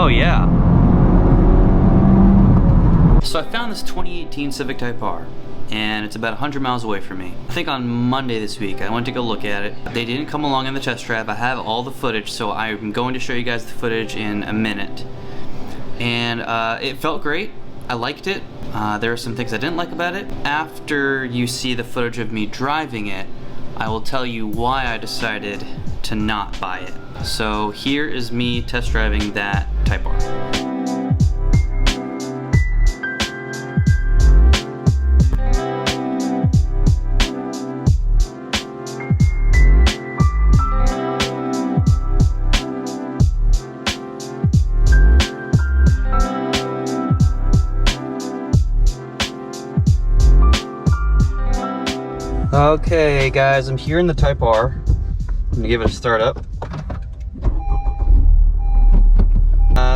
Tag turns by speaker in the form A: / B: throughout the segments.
A: Oh yeah. So I found this 2018 Civic Type R, and it's about 100 miles away from me. I think on Monday this week I went to go look at it. They didn't come along on the test drive. I have all the footage, so I'm going to show you guys the footage in a minute. And it felt great. I liked it. There are some things I didn't like about it. After you see the footage of me driving it, I will tell you why I decided to not buy it. So here is me test driving that Type R. Okay guys, I'm here in the Type R. I'm gonna give it a start up.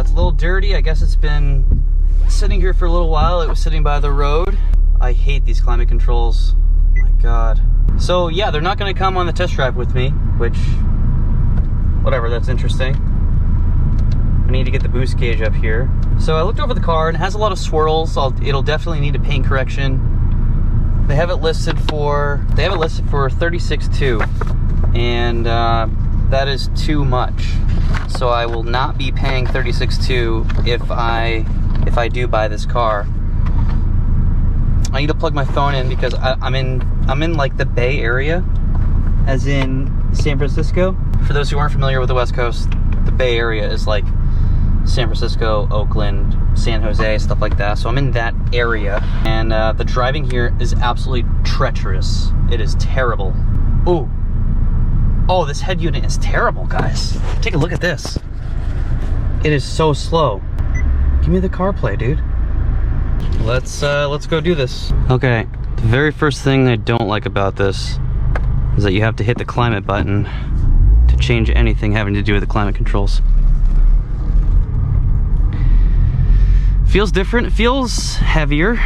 A: It's a little dirty. I guess it's been sitting here for a little while. It was sitting by the road. I hate these climate controls. Oh my God. So yeah, they're not gonna come on the test drive with me, which, whatever, that's interesting. I need to get the boost gauge up here. So I looked over the car and it has a lot of swirls. It'll definitely need a paint correction. They have it listed for 36.2, and that is too much. So I will not be paying 36.2 if I do buy this car. I need to plug my phone in because I'm in like the Bay Area, as in San Francisco. For those who aren't familiar with the West Coast, the Bay Area is like San Francisco, Oakland, San Jose, stuff like that. So I'm in that area, and the driving here is absolutely treacherous. It is terrible. Ooh. Oh, this head unit is terrible, guys. Take a look at this. It is so slow. Give me the CarPlay, dude. Let's go do this. Okay, the very first thing I don't like about this is that you have to hit the climate button to change anything having to do with the climate controls. Feels different, it feels heavier.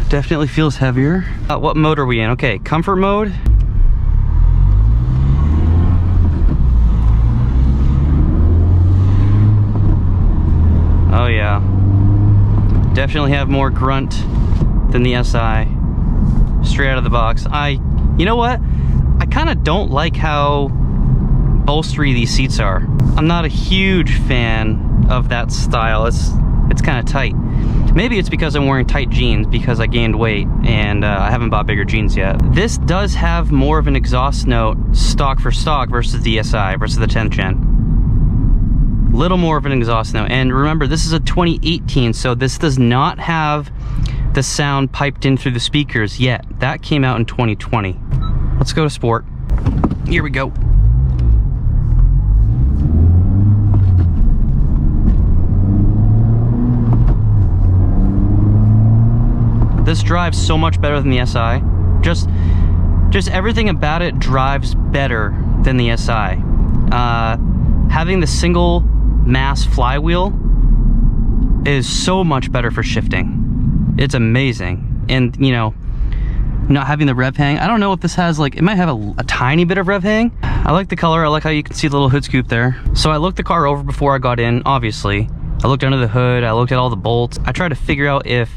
A: Definitely feels heavier. What mode are we in? Okay, comfort mode. Oh yeah. Definitely have more grunt than the SI. Straight out of the box. You know what? I kind of don't like how bolstery these seats are. I'm not a huge fan of that style. It's kind of tight. Maybe it's because I'm wearing tight jeans because I gained weight and I haven't bought bigger jeans yet. This does have more of an exhaust note stock for stock versus the SI, versus the 10th gen. Little more of an exhaust note. And remember, this is a 2018, so this does not have the sound piped in through the speakers yet. That came out in 2020. Let's go to sport. Here we go. This drives so much better than the SI. Just everything about it drives better than the SI. Having the single mass flywheel is so much better for shifting. It's amazing. And you know, not having the rev hang, I don't know if this has like, it might have a tiny bit of rev hang. I like the color. I like how you can see the little hood scoop there. So I looked the car over before I got in, obviously. I looked under the hood, I looked at all the bolts. I tried to figure out if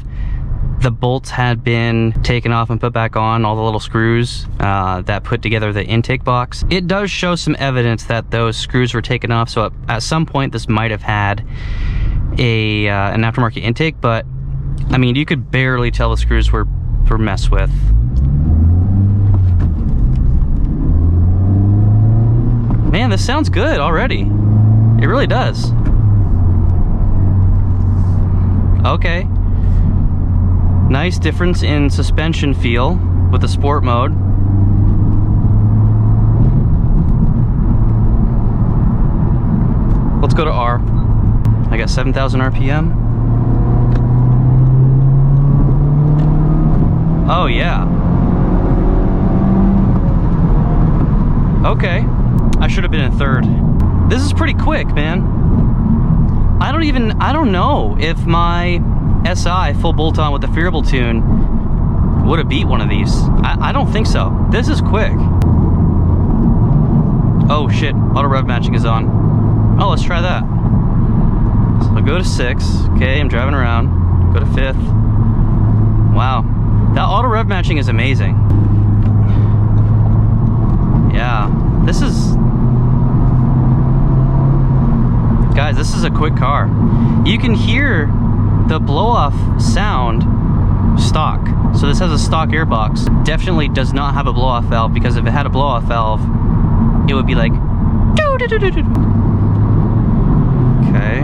A: the bolts had been taken off and put back on, all the little screws that put together the intake box. It does show some evidence that those screws were taken off, so at some point this might have had an aftermarket intake, but I mean, you could barely tell the screws were messed with. Man, this sounds good already. It really does. Okay. Nice difference in suspension feel with the sport mode. Let's go to R. I got 7,000 RPM. Oh yeah. Okay. I should have been in third. This is pretty quick, man. I don't know if my SI full bolt-on with the variable tune would have beat one of these. I don't think so. This is quick. Oh shit, auto rev matching is on. Oh, let's try that. So go to 6. Okay, I'm driving around. Go to 5th. Wow. That auto rev matching is amazing. Yeah. This is... Guys, this is a quick car. You can hear the blow-off sound stock. So this has a stock airbox. Definitely does not have a blow-off valve, because if it had a blow-off valve, it would be like... Okay.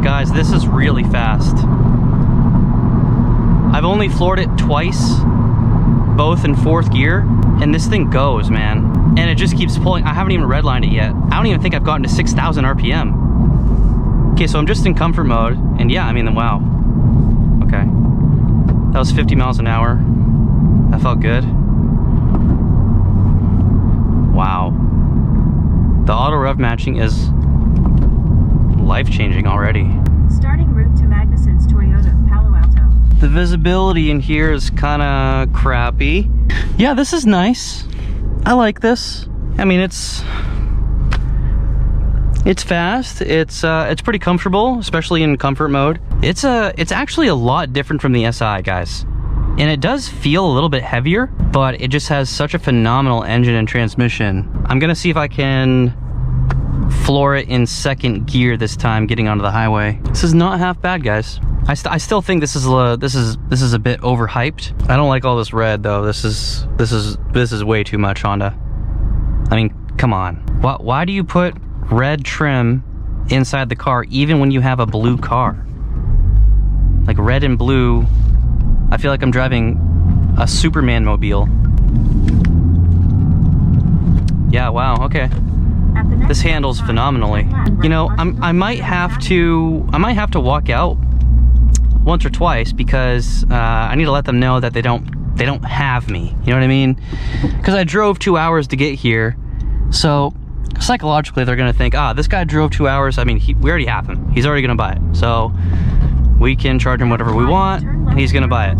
A: Guys, this is really fast. I've only floored it twice, both in 4th gear, and this thing goes, man. And it just keeps pulling. I haven't even redlined it yet. I don't even think I've gotten to 6,000 RPM. Okay, so I'm just in comfort mode, and yeah, I mean, wow. Okay. That was 50 miles an hour. That felt good. Wow. The auto rev matching is life-changing already.
B: Starting route to Magnuson's Toyota, Palo Alto.
A: The visibility in here is kind of crappy. Yeah, this is nice. I like this. I mean, it's fast. It's pretty comfortable, especially in comfort mode. It's actually a lot different from the SI, guys. And it does feel a little bit heavier, but it just has such a phenomenal engine and transmission. I'm gonna see if I can floor it in 2nd gear this time, getting onto the highway. This is not half bad, guys. I still think this is a bit overhyped. I don't like all this red though. This is way too much, Honda. I mean, come on. Why do you put red trim inside the car even when you have a blue car? Like red and blue. I feel like I'm driving a Superman mobile. Yeah, wow, okay. This handles phenomenally. You know, I might have to walk out once or twice, because I need to let them know that they don't have me. You know what I mean? Because I drove 2 hours to get here, so psychologically they're gonna think, this guy drove 2 hours. I mean, we already have him. He's already gonna buy it. So we can charge him whatever we want, and he's gonna buy it.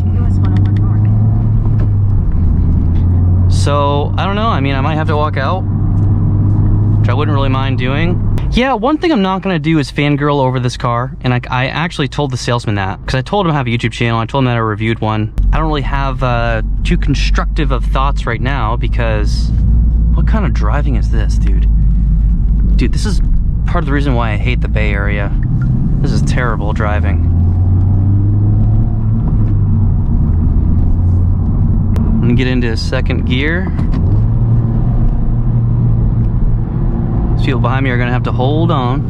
A: So I don't know. I mean, I might have to walk out, which I wouldn't really mind doing. Yeah, one thing I'm not gonna do is fangirl over this car, and I actually told the salesman that, because I told him I have a YouTube channel. I told him that I reviewed one. I don't really have too constructive of thoughts right now, because what kind of driving is this, dude? Dude, this is part of the reason why I hate the Bay Area. This is terrible driving. I'm gonna get into 2nd gear. These people behind me are gonna have to hold on.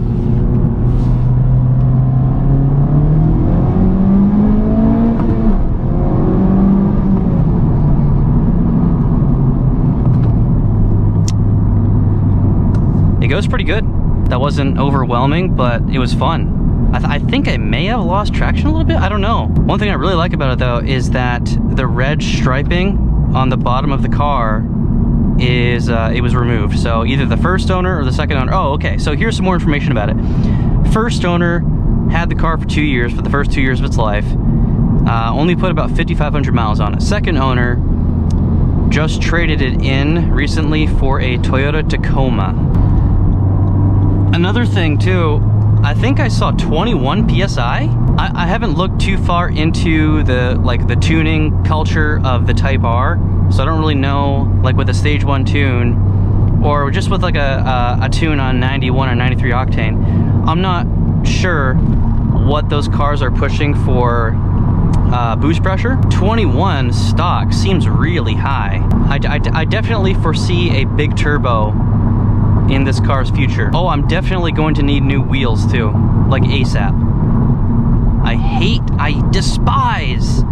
A: It goes pretty good. That wasn't overwhelming, but it was fun. I think I may have lost traction a little bit. I don't know. One thing I really like about it though is that the red striping on the bottom of the car is it was removed. So either the first owner or the second owner. Oh, okay. So here's some more information about it. First owner had the car for 2 years, for the first 2 years of its life. Only put about 5,500 miles on it. Second owner just traded it in recently for a Toyota Tacoma. Another thing too, I think I saw 21 PSI. I haven't looked too far into the tuning culture of the Type R, so I don't really know, like with a stage 1 tune, or just with like a tune on 91 or 93 octane. I'm not sure what those cars are pushing for boost pressure. 21 stock seems really high. I definitely foresee a big turbo in this car's future. Oh, I'm definitely going to need new wheels too, like ASAP. I despise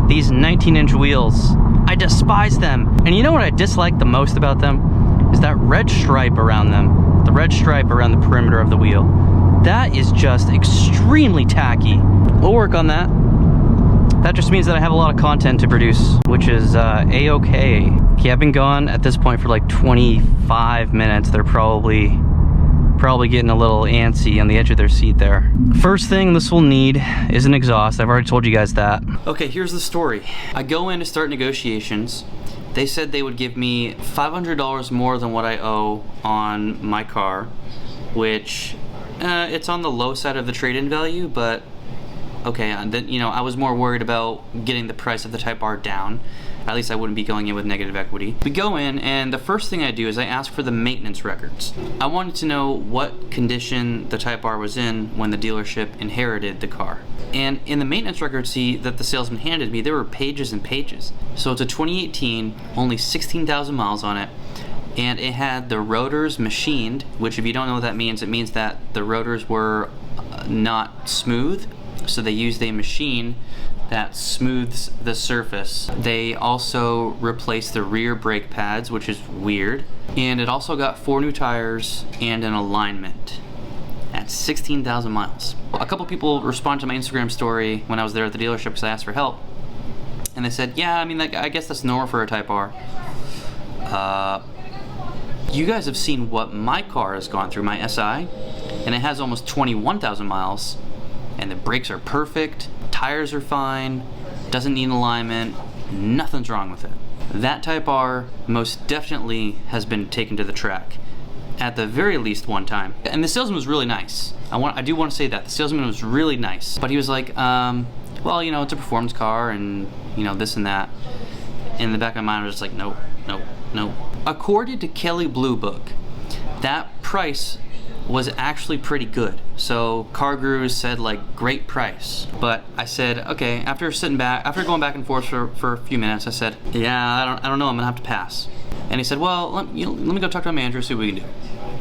A: these 19-inch wheels. I despise them. And you know what I dislike the most about them? Is that red stripe around them. The red stripe around the perimeter of the wheel. That is just extremely tacky. We'll work on that. That just means that I have a lot of content to produce, which is a-okay. Okay, I've been gone at this point for like 25 minutes. They're probably getting a little antsy on the edge of their seat there. First thing this will need is an exhaust. I've already told you guys that. Okay, here's the story. I go in to start negotiations. They said they would give me $500 more than what I owe on my car, which it's on the low side of the trade-in value, but okay, you know, I was more worried about getting the price of the Type R down. At least I wouldn't be going in with negative equity. We go in, and the first thing I do is I ask for the maintenance records. I wanted to know what condition the Type R was in when the dealership inherited the car. And in the maintenance record sheet that the salesman handed me, there were pages and pages. So it's a 2018, only 16,000 miles on it, and it had the rotors machined, which if you don't know what that means, it means that the rotors were not smooth, so they used a machine that smooths the surface. They also replaced the rear brake pads, which is weird, and it also got 4 new tires and an alignment at 16,000 miles. A couple people responded to my Instagram story when I was there at the dealership because I asked for help, and they said, yeah, I mean, like, I guess that's normal for a Type R. You guys have seen what my car has gone through, my SI, and it has almost 21,000 miles, and the brakes are perfect, tires are fine, doesn't need alignment, nothing's wrong with it. That Type R most definitely has been taken to the track, at the very least one time. And the salesman was really nice. I do want to say that. The salesman was really nice. But he was like, well, you know, it's a performance car and, you know, this and that. In the back of my mind, I was just like, nope, nope, nope. According to Kelley Blue Book, that price was actually pretty good. So Car Gurus said, like, great price. But I said, okay, after going back and forth for a few minutes, I said, yeah, I don't know, I'm gonna have to pass. And he said, well, let me go talk to my manager, see what we can do.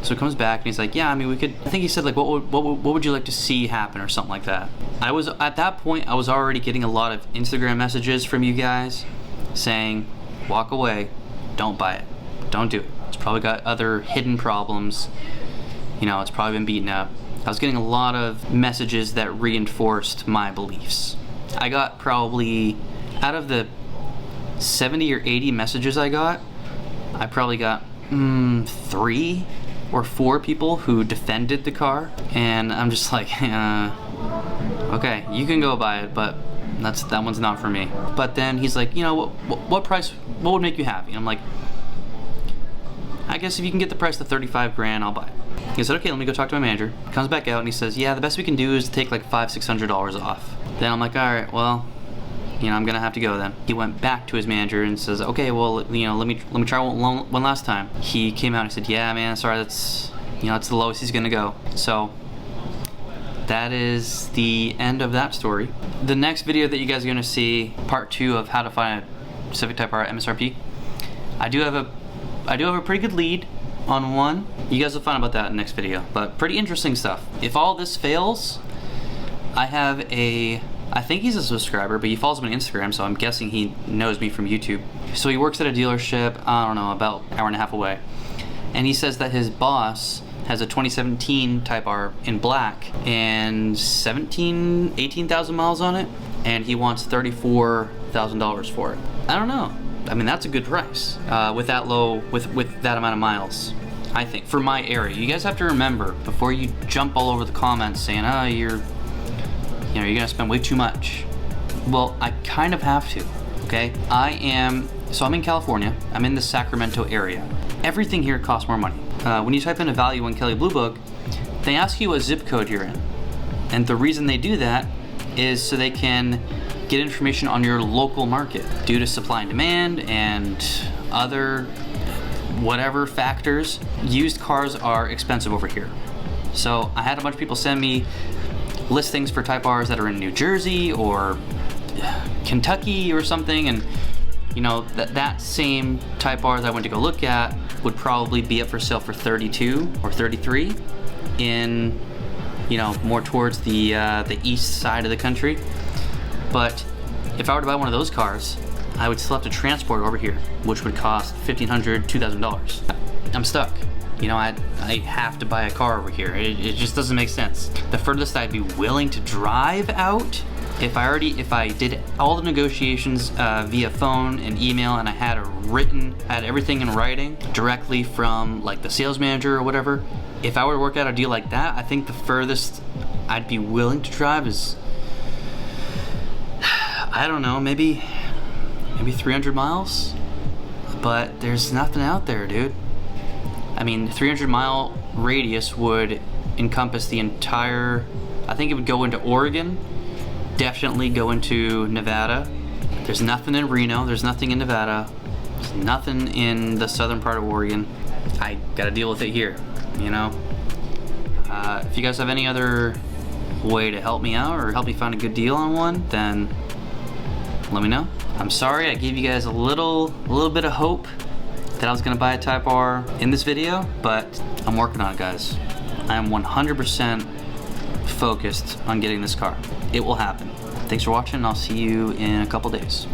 A: So he comes back and he's like, yeah, I mean, we could, I think he said, like, what would you like to see happen or something like that. At that point, I was already getting a lot of Instagram messages from you guys saying, walk away, don't buy it, don't do it. It's probably got other hidden problems. You know, it's probably been beaten up. I was getting a lot of messages that reinforced my beliefs. I got probably, out of the 70 or 80 messages I got, I probably got 3 or 4 people who defended the car. And I'm just like, okay, you can go buy it, but that one's not for me. But then he's like, you know, what price, what would make you happy? And I'm like, I guess if you can get the price to 35 grand, I'll buy it. He said, okay, let me go talk to my manager. Comes back out and he says, yeah, the best we can do is take like $500-600 off. Then I'm like, all right, well, you know, I'm gonna have to go then. He went back to his manager and says, okay, well, you know, let me try one last time. He came out and said, yeah, man, sorry, that's the lowest he's gonna go. So that is the end of that story. The next video that you guys are gonna see, part 2 of how to find a Civic Type R at MSRP. I do have a pretty good lead on one. You guys will find out about that in the next video, but pretty interesting stuff. If all this fails, I have I think he's a subscriber, but he follows me on Instagram, so I'm guessing he knows me from YouTube. So he works at a dealership, I don't know, about an hour and a half away. And he says that his boss has a 2017 Type R in black and 18,000 miles on it, and he wants $34,000 for it. I don't know. I mean, that's a good price with that amount of miles, I think, for my area. You guys have to remember, before you jump all over the comments saying, oh, you're gonna spend way too much. Well, I kind of have to, okay? I'm in California. I'm in the Sacramento area. Everything here costs more money. When you type in a value on Kelley Blue Book, they ask you what zip code you're in. And the reason they do that is so they can get information on your local market. Due to supply and demand and other whatever factors, used cars are expensive over here. So I had a bunch of people send me listings for Type Rs that are in New Jersey or Kentucky or something, and you know, that same Type R that I went to go look at would probably be up for sale for 32 or 33 in, you know, more towards the east side of the country. But if I were to buy one of those cars, I would still have to transport it over here, which would cost $1,500, $2,000. I'm stuck. You know, I have to buy a car over here. It just doesn't make sense. The furthest I'd be willing to drive out, if I did all the negotiations via phone and email, and I had everything in writing directly from like the sales manager or whatever, if I were to work out a deal like that, I think the furthest I'd be willing to drive is, I don't know, maybe 300 miles. but there's nothing out there, dude. I mean, 300-mile radius would encompass the entire, I think it would go into Oregon, definitely go into Nevada. There's nothing in Reno, there's nothing in Nevada, there's nothing in the southern part of Oregon. I gotta deal with it here, you know? If you guys have any other way to help me out or help me find a good deal on one, then let me know. I'm sorry I gave you guys a little bit of hope that I was gonna buy a Type R in this video, but I'm working on it, guys. I am 100% focused on getting this car. It will happen. Thanks for watching, and I'll see you in a couple days.